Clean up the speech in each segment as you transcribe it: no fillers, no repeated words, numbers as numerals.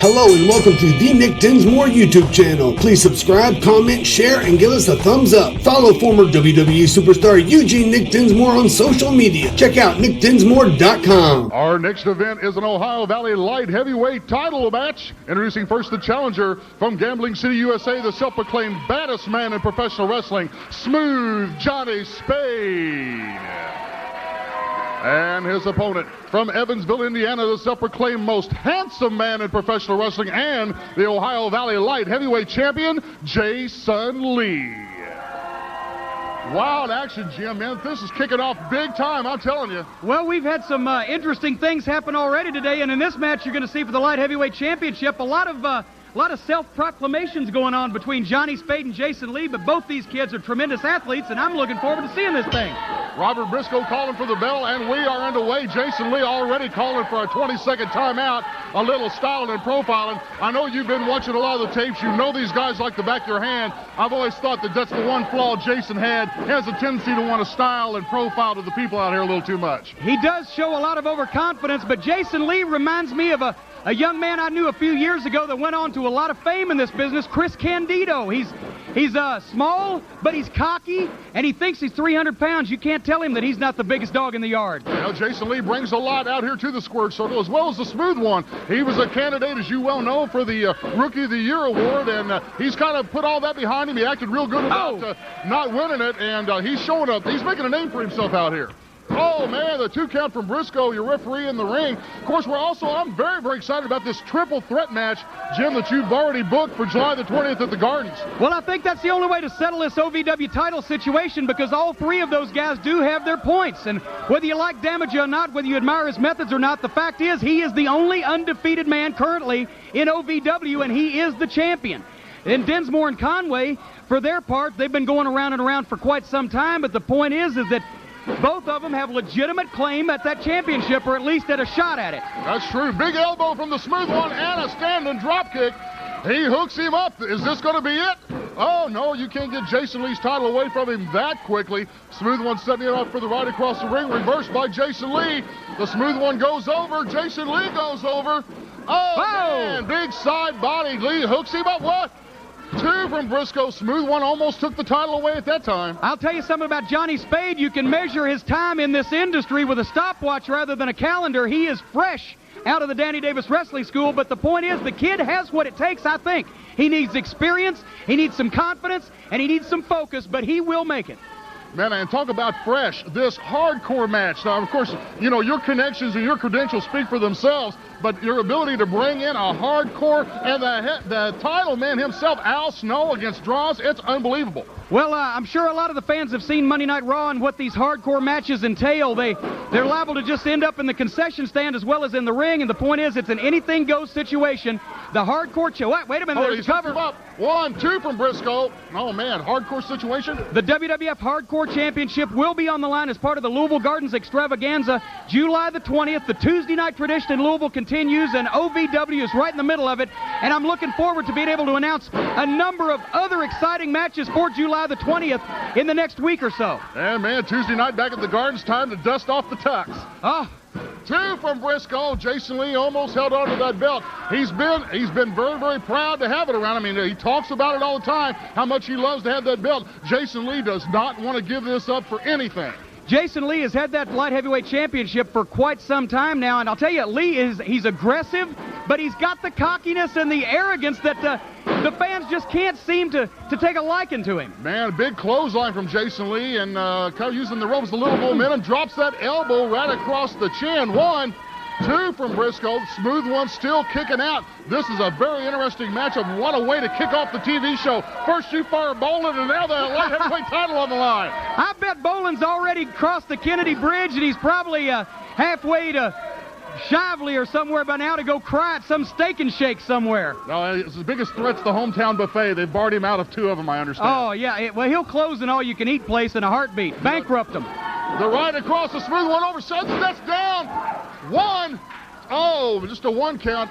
Hello and welcome to the Nick Dinsmore YouTube channel. Please subscribe, comment, share, and give us a thumbs up. Follow former WWE superstar Eugene Nick Dinsmore on social media. Check out nickdinsmore.com. Our next event is an Ohio Valley light heavyweight title match. Introducing first the challenger from Gambling City, USA, the self-proclaimed baddest man in professional wrestling, Smooth Johnny Spade. And his opponent from Evansville, Indiana, the self-proclaimed most handsome man in professional wrestling and the Ohio Valley light heavyweight champion, Jason Lee. Wild action, Jim, man. This is kicking off big time, I'm telling you. Well, we've had some interesting things happen already today, and in this match you're going to see for the light heavyweight championship a lot of self-proclamations going on between Johnny Spade and Jason Lee, but both these kids are tremendous athletes, and I'm looking forward to seeing this thing. Robert Briscoe calling for the bell, and we are underway. Jason Lee already calling for a 20-second timeout, a little styling and profiling. I know you've been watching a lot of the tapes. You know these guys like the back of your hand. I've always thought that that's the one flaw Jason had. He has a tendency to want to style and profile to the people out here a little too much. He does show a lot of overconfidence, but Jason Lee reminds me of a young man I knew a few years ago that went on to a lot of fame in this business, Chris Candido. He's small, but he's cocky, and he thinks he's 300 pounds. You can't tell him that he's not the biggest dog in the yard. Well, Jason Lee brings a lot out here to the Squirt Circle, as well as the Smooth One. He was a candidate, as you well know, for the Rookie of the Year award, and he's kind of put all that behind him. He acted real good about not winning it, and he's showing up. He's making a name for himself out here. Oh, man, the 2 count from Briscoe, your referee in the ring. Of course, I'm very, very excited about this triple threat match, Jim, that you've already booked for July the 20th at the Gardens. Well, I think that's the only way to settle this OVW title situation, because all 3 of those guys do have their points. And whether you like Damage or not, whether you admire his methods or not, the fact is he is the only undefeated man currently in OVW, and he is the champion. And Dinsmore and Conway, for their part, they've been going around and around for quite some time, but the point is that both of them have legitimate claim at that championship, or at least at a shot at it. That's true. Big elbow from the Smooth One and a standing drop kick. He hooks him up. Is this going to be it? Oh, no, you can't get Jason Lee's title away from him that quickly. Smooth One setting it up for the right across the ring. Reversed by Jason Lee. The Smooth One goes over. Jason Lee goes over. Oh, man, big side body. Lee hooks him up. What? 2 from Briscoe. Smooth One almost took the title away at that time. I'll tell you something about Johnny Spade. You can measure his time in this industry with a stopwatch rather than a calendar. He is fresh out of the Danny Davis Wrestling School, but the point is the kid has what it takes, I think. He needs experience, he needs some confidence, and he needs some focus, but he will make it. Man, and talk about fresh, this hardcore match. Now, of course, you know, your connections and your credentials speak for themselves, but your ability to bring in a hardcore and the title man himself, Al Snow, against Draws, it's unbelievable. Well, I'm sure a lot of the fans have seen Monday Night Raw and what these hardcore matches entail. They're liable to just end up in the concession stand as well as in the ring, and the point is it's an anything-goes situation. The hardcore... Wait a minute, there's cover. Up. 1, 2 from Briscoe. Oh, man, hardcore situation. The WWF Hardcore Championship will be on the line as part of the Louisville Gardens Extravaganza. July the 20th, the Tuesday night tradition in Louisville continues, and OVW is right in the middle of it, and I'm looking forward to being able to announce a number of other exciting matches for July the 20th in the next week or so. And, man, Tuesday night back at the Gardens, time to dust off the tux. Oh. 2 from Briscoe. Jason Lee almost held on to that belt. He's been very, very proud to have it around. I mean, he talks about it all the time, how much he loves to have that belt. Jason Lee does not want to give this up for anything. Jason Lee has had that light heavyweight championship for quite some time now, and I'll tell you, he's aggressive, but he's got the cockiness and the arrogance that the fans just can't seem to take a liking to him. Man, big clothesline from Jason Lee, and kind of using the ropes, a little momentum, drops that elbow right across the chin. 1, 2 from Briscoe. Smooth One still kicking out. This is a very interesting matchup. What a way to kick off the TV show. First you fire Bolin, and now the light heavyweight title on the line. I bet Bolin's already crossed the Kennedy Bridge, and he's probably halfway to Shively or somewhere by now to go cry at some steak and shake somewhere. No, his biggest threat's the hometown buffet. They've barred him out of 2 of them, I understand. Oh, yeah. Well, he'll close an all-you-can-eat place in a heartbeat. Bankrupt them. The right across, the Smooth One over. That's down. 1. Oh, just a 1 count.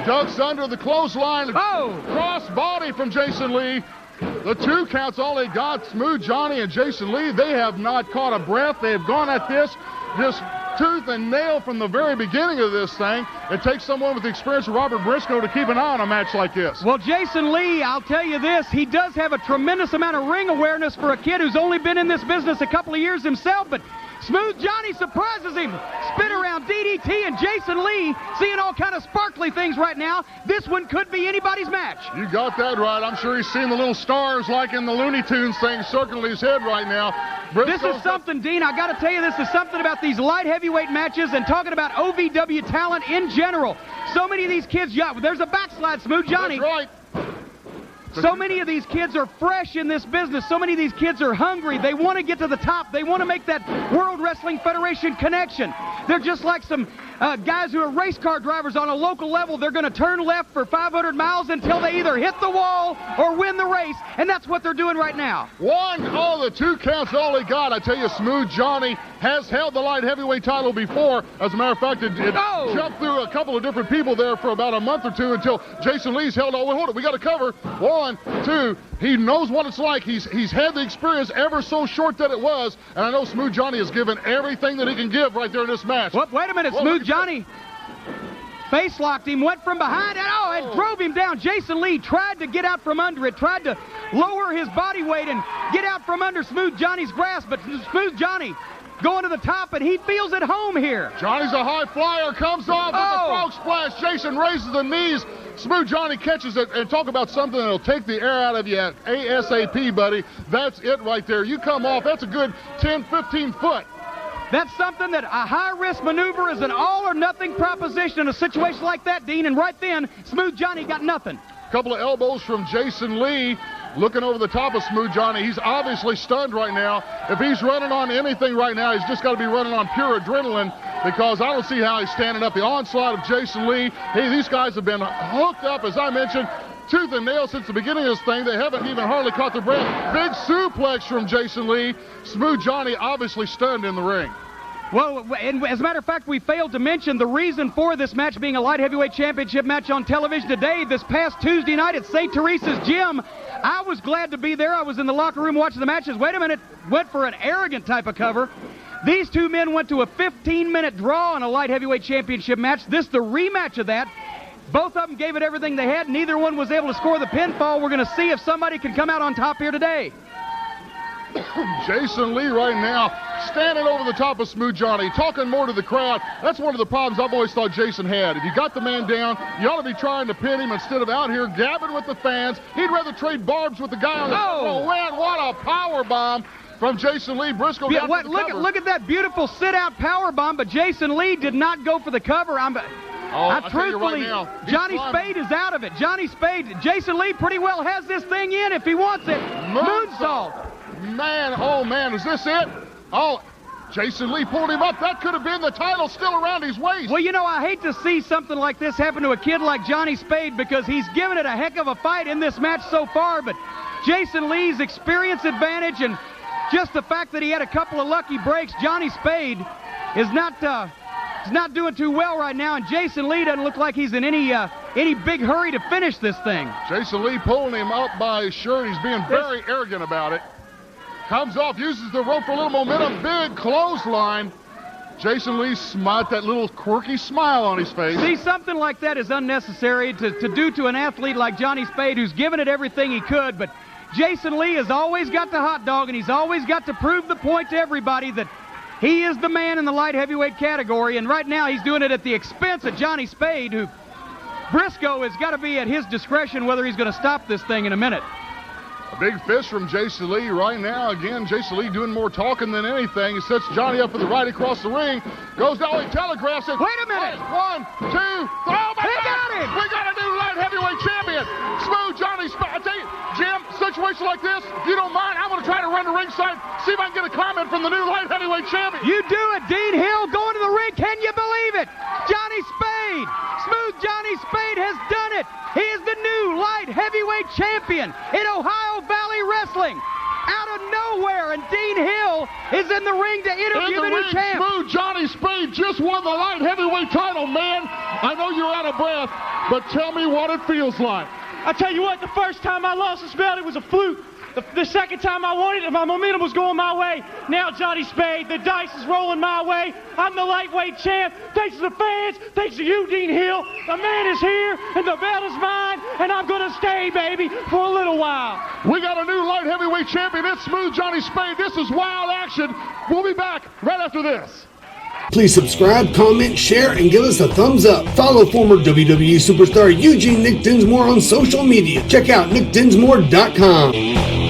Ducks under the clothesline. Oh! Cross body from Jason Lee. The 2 counts all they got. Smooth Johnny and Jason Lee, they have not caught a breath. They have gone at this just tooth and nail from the very beginning of this thing. It takes someone with the experience of Robert Briscoe to keep an eye on a match like this. Well, Jason Lee, I'll tell you this, he does have a tremendous amount of ring awareness for a kid who's only been in this business a couple of years himself, but Smooth Johnny surprises him. Spin around DDT, and Jason Lee seeing all kind of sparkly things right now. This one could be anybody's match. You got that right. I'm sure he's seeing the little stars like in the Looney Tunes thing circling his head right now. This is something, Dean, I got to tell you, this is something about these light heavyweight matches and talking about OVW talent in general. So many of these kids, yeah, there's a backslide, Smooth Johnny. That's right. So many of these kids are fresh in this business. So many of these kids are hungry. They want to get to the top. They want to make that World Wrestling Federation connection. They're just like some guys who are race car drivers on a local level. They're going to turn left for 500 miles until they either hit the wall or win the race, and that's what they're doing right now. The 2 counts all he got. I tell you, Smooth Johnny has held the light heavyweight title before. As a matter of fact, it jumped through a couple of different people there for about a month or two until Jason Lee's held on. Well, hold it, we got to cover. 1, 2. He knows what it's like. He's had the experience, ever so short that it was, and I know Smooth Johnny has given everything that he can give right there in this match. Well, wait a minute, Smooth Johnny face locked him, went from behind, and it drove him down. Jason Lee tried to get out from under it, tried to lower his body weight and get out from under Smooth Johnny's grasp, but Smooth Johnny going to the top, and he feels at home here. Johnny's a high flyer, comes off with a frog splash. Jason raises the knees. Smooth Johnny catches it, and talk about something that'll take the air out of you ASAP, buddy. That's it right there. You come off, that's a good 10, 15 foot. That's something that a high-risk maneuver is an all-or-nothing proposition in a situation like that, Dean, and right then, Smooth Johnny got nothing. Couple of elbows from Jason Lee. Looking over the top of Smooth Johnny. He's obviously stunned right now. If he's running on anything right now, he's just got to be running on pure adrenaline, because I don't see how he's standing up. The onslaught of Jason Lee. Hey, these guys have been hooked up, as I mentioned, tooth and nail since the beginning of this thing. They haven't even hardly caught their breath. Big suplex from Jason Lee. Smooth Johnny obviously stunned in the ring. Well, and as a matter of fact, we failed to mention the reason for this match being a light heavyweight championship match on television today. This past Tuesday night at St. Teresa's Gym, I was glad to be there. I was in the locker room watching the matches. Wait a minute, went for an arrogant type of cover. These two men went to a 15-minute draw in a light heavyweight championship match. This the rematch of that. Both of them gave it everything they had. Neither one was able to score the pinfall. We're going to see if somebody can come out on top here today. Jason Lee right now standing over the top of Smooth Johnny, talking more to the crowd. That's one of the problems I've always thought Jason had. If you got the man down, you ought to be trying to pin him instead of out here gabbing with the fans. He'd rather trade barbs with the guy on the front. Man, what a power bomb from Jason Lee. Briscoe down for the cover. Look at that beautiful sit-out power bomb, but Jason Lee did not go for the cover. Truthfully, right Johnny Spade is out of it. Johnny Spade, Jason Lee pretty well has this thing in if he wants it. Moonsault. Man, oh man, is this it? Oh, Jason Lee pulled him up. That could have been the title still around his waist. Well, you know, I hate to see something like this happen to a kid like Johnny Spade, because he's given it a heck of a fight in this match so far, but Jason Lee's experience advantage and just the fact that he had a couple of lucky breaks, Johnny Spade is not doing too well right now, and Jason Lee doesn't look like he's in any big hurry to finish this thing. Jason Lee pulling him up by his shirt. He's being very arrogant about it. Comes off, uses the rope for a little momentum. Big clothesline. Jason Lee smiled, that little quirky smile on his face. See, something like that is unnecessary to do to an athlete like Johnny Spade, who's given it everything he could, but Jason Lee has always got the hot dog, and he's always got to prove the point to everybody that he is the man in the light heavyweight category, and right now he's doing it at the expense of Johnny Spade, who Briscoe has got to be at his discretion whether he's going to stop this thing in a minute. A big fist from Jason Lee right now. Again, Jason Lee doing more talking than anything. He sets Johnny up for the right across the ring. Goes down, he telegraphs it. Wait a minute. 1, 2, oh my God! Got him! We got a new light heavyweight champion. Smooth Johnny Spade. I tell you, Jim, situation like this, if you don't mind, I'm going to try to run to ringside, see if I can get a comment from the new light heavyweight champion. You do it, Dean Hill going to the ring. Can you believe it? Johnny Spade. Smooth Johnny Spade has done it. He is the new light heavyweight champion in Ohio Valley Wrestling. Out of nowhere, and Dean Hill is in the ring to interview the new champ. Smooth Johnny Spade just won the light heavyweight title, man. I know you're out of breath, but tell me what it feels like. I tell you what, the first time I lost this belt, it was a fluke. The second time I won it, my momentum was going my way. Now, Johnny Spade, the dice is rolling my way. I'm the lightweight champ. Thanks to the fans, thanks to Eugene Hill. The man is here, and the belt is mine, and I'm going to stay, baby, for a little while. We got a new light heavyweight champion. It's Smooth Johnny Spade. This is wild action. We'll be back right after this. Please subscribe, comment, share, and give us a thumbs up. Follow former WWE superstar Eugene Nick Dinsmore on social media. Check out nickdinsmore.com.